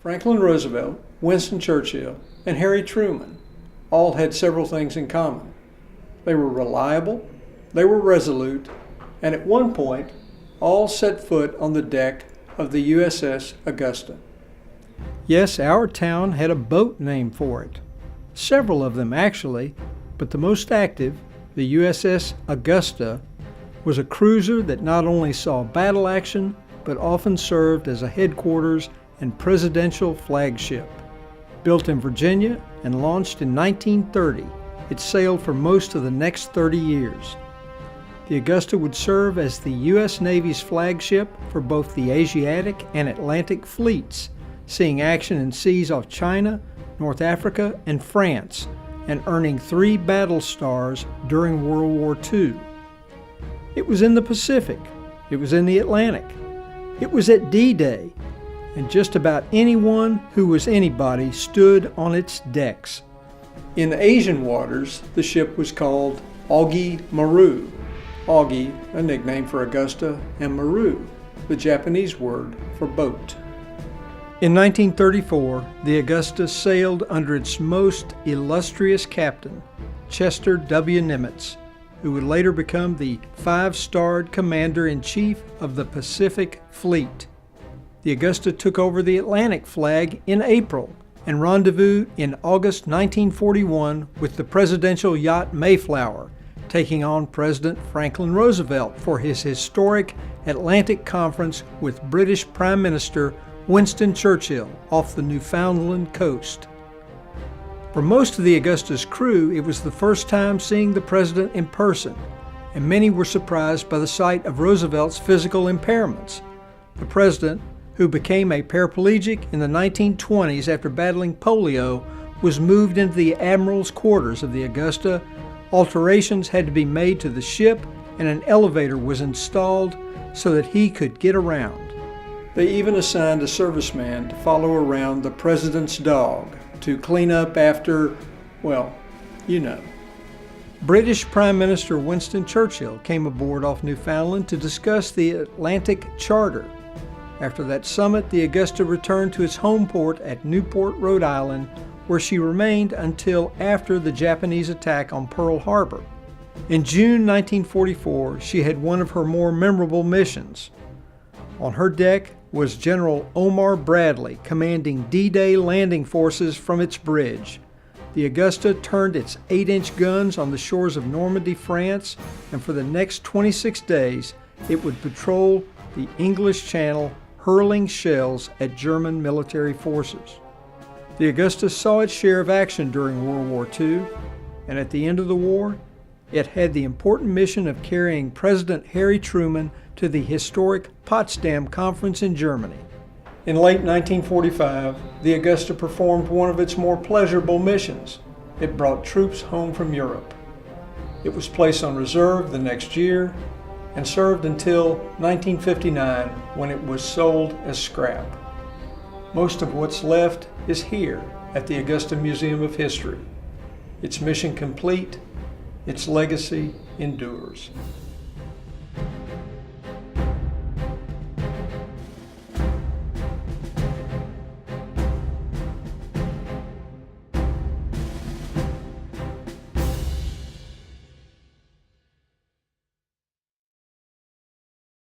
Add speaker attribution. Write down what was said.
Speaker 1: Franklin Roosevelt, Winston Churchill, and Harry Truman all had several things in common. They were reliable, they were resolute, and at one point, all set foot on the deck of the USS Augusta. Yes, our town had a boat named for it. Several of them actually, but the most active, the USS Augusta, was a cruiser that not only saw battle action, but often served as a headquarters and presidential flagship. Built in Virginia and launched in 1930, it sailed for most of the next 30 years. The Augusta would serve as the U.S. Navy's flagship for both the Asiatic and Atlantic fleets, seeing action in seas off China, North Africa, and France, and earning 3 battle stars during World War II. It was in the Pacific, it was in the Atlantic, it was at D-Day, and just about anyone who was anybody stood on its decks. In Asian waters, the ship was called Augie Maru. Augie, a nickname for Augusta, and Maru, the Japanese word for boat. In 1934, the Augusta sailed under its most illustrious captain, Chester W. Nimitz, who would later become the 5-starred Commander-in-Chief of the Pacific Fleet. The Augusta took over the Atlantic flag in April and rendezvoused in August 1941 with the presidential yacht Mayflower, taking on President Franklin Roosevelt for his historic Atlantic Conference with British Prime Minister Winston Churchill off the Newfoundland coast. For most of the Augusta's crew, it was the first time seeing the president in person, and many were surprised by the sight of Roosevelt's physical impairments. The president, who became a paraplegic in the 1920s after battling polio, was moved into the admiral's quarters of the Augusta. Alterations had to be made to the ship, and an elevator was installed so that he could get around. They even assigned a serviceman to follow around the president's dog to clean up after, well, you know. British Prime Minister Winston Churchill came aboard off Newfoundland to discuss the Atlantic Charter. After that summit, the Augusta returned to its home port at Newport, Rhode Island, where she remained until after the Japanese attack on Pearl Harbor. In June 1944, she had one of her more memorable missions. On her deck was General Omar Bradley, commanding D-Day landing forces from its bridge. The Augusta turned its 8-inch guns on the shores of Normandy, France, and for the next 26 days, it would patrol the English Channel, hurling shells at German military forces. The Augusta saw its share of action during World War II, and at the end of the war, it had the important mission of carrying President Harry Truman to the historic Potsdam Conference in Germany. In late 1945, the Augusta performed one of its more pleasurable missions. It brought troops home from Europe. It was placed on reserve the next year and served until 1959, when it was sold as scrap. Most of what's left is here at the Augusta Museum of History. Its mission complete, its legacy endures.